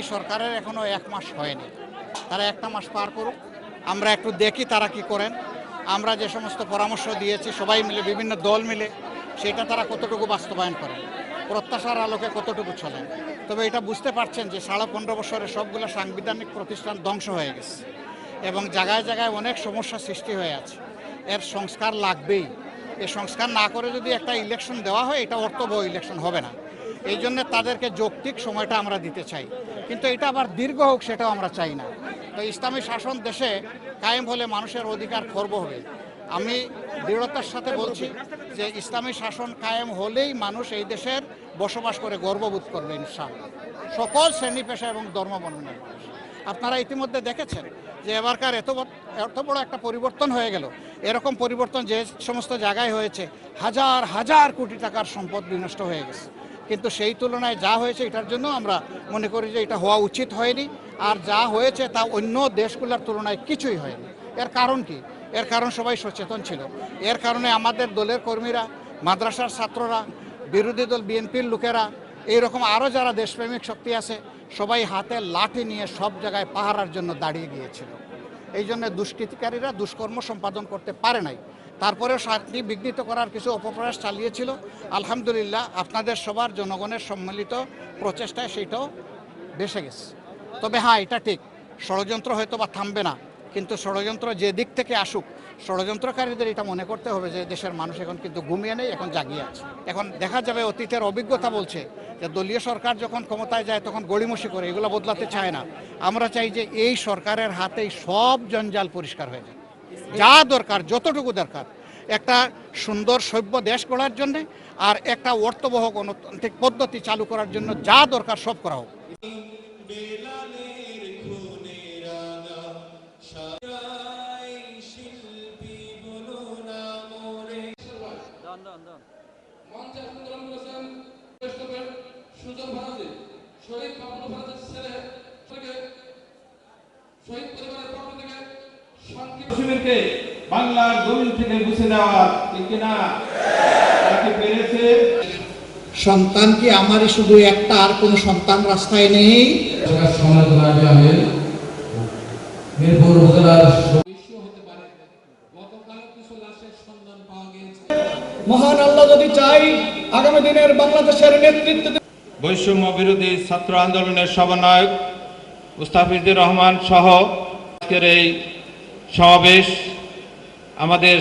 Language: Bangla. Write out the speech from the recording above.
এই সরকারের এখনো 1 মাস হয়নি, তারা 1টা মাস পার করুক, আমরা একটু দেখি তারা কি করেন। আমরা যে সমস্ত পরামর্শ দিয়েছি সবাই মিলে, বিভিন্ন দল মিলে, সেটা তারা কতটুকু বাস্তবায়ন করেন, প্রত্যাশার আলোকে কতটুকু চলেন। তবে এটা বুঝতে পারছেন যে 15.5 বছরে সবগুলো সাংবিধানিক প্রতিষ্ঠান ধ্বংস হয়ে গেছে এবং জায়গায় জায়গায় অনেক সমস্যা সৃষ্টি হয়ে আছে। এর সংস্কার লাগবেই। এই সংস্কার না করে যদি একটা ইলেকশন দেওয়া হয়, এটা অর্থবহ ইলেকশন হবে না। এই জন্য তাদেরকে যৌক্তিক সময়টা আমরা দিতে চাই, কিন্তু এটা আবার দীর্ঘ হোক সেটাও আমরা চাই না। তো ইসলামী শাসন দেশে কায়েম হলে মানুষের অধিকার খর্ব হবে। আমি দৃঢ়তার সাথে বলছি যে ইসলামী শাসন কায়েম হলেই মানুষ এই দেশের বসবাস করে গর্ববোধ করবে ইনশাআল্লাহ, সকল শ্রেণী পেশা এবং ধর্মবর্ণের মানুষ। আপনারা ইতিমধ্যে দেখেছেন যে এবারকার এত বড় একটা পরিবর্তন হয়ে গেল। এরকম পরিবর্তন যে সমস্ত জায়গায় হয়েছে, হাজার হাজার কোটি টাকার সম্পদ বিনষ্ট হয়ে গেছে, কিন্তু সেই তুলনায় যা হয়েছে এটার জন্য আমরা মনে করি যে এটা হওয়া উচিত হয়নি। আর যা হয়েছে তা অন্য দেশগুলোর তুলনায় কিছুই হয়নি। এর কারণ কি? এর কারণ সবাই সচেতন ছিল। এর কারণে আমাদের দলের কর্মীরা, মাদ্রাসার ছাত্ররা, বিরোধী দল বিএনপির লোকেরা, এইরকম আরও যারা দেশপ্রেমিক শক্তি আছে, সবাই হাতে লাঠি নিয়ে সব জায়গায় পাহারার জন্য দাঁড়িয়ে গিয়েছিল। এই জন্য দুষ্কৃতিকারীরা দুষ্কর্ম সম্পাদন করতে পারে নাই। তারপরেও শান্তি বিঘ্নিত করার কিছু অপপ্রয়াস চালিয়েছিল। আলহামদুলিল্লাহ আপনাদের সবার জনগণের সম্মিলিত প্রচেষ্টায় সেইটাও বেসে গেছে। তবে হ্যাঁ, এটা ঠিক, ষড়যন্ত্র হয়তো বা থামবে না, কিন্তু ষড়যন্ত্র যে দিক থেকে আসুক, ষড়যন্ত্রকারীদের এটা মনে করতে হবে যে দেশের মানুষ এখন কিন্তু ঘুমিয়ে নেই, এখন জাগিয়ে আছে। এখন দেখা যাবে, অতীতের অভিজ্ঞতা বলছে যে দলীয় সরকার যখন ক্ষমতায় যায় তখন গড়িমসি করে, এগুলো বদলাতে চায় না। আমরা চাই যে এই সরকারের হাতেই সব জঞ্জাল পরিষ্কার হয়ে যায়, যা দরকার, যতটুকু দরকার একটা সুন্দর সভ্য দেশ গড়ার জন্য আর একটা অর্থবহ গণতান্ত্রিক পদ্ধতি চালু করার জন্য যা দরকার সব করা হোক। শিবিরকে বাংলার জমিন থেকে মুছে দেওয়া কিনা তাকে পেরেছে। সন্তান কি আমারই শুধু একটা, আর কোন সন্তান রাস্তায় নেই? মহান আল্লাহ যদি চাই, আগামী দিনের বাংলাদেশের নেতৃত্ব বৈষম্য বিরোধী ছাত্র আন্দোলনের সমন্বয়ক মুস্তাফিজুর রহমান সহ আজকের এই সমাবেশ আমাদের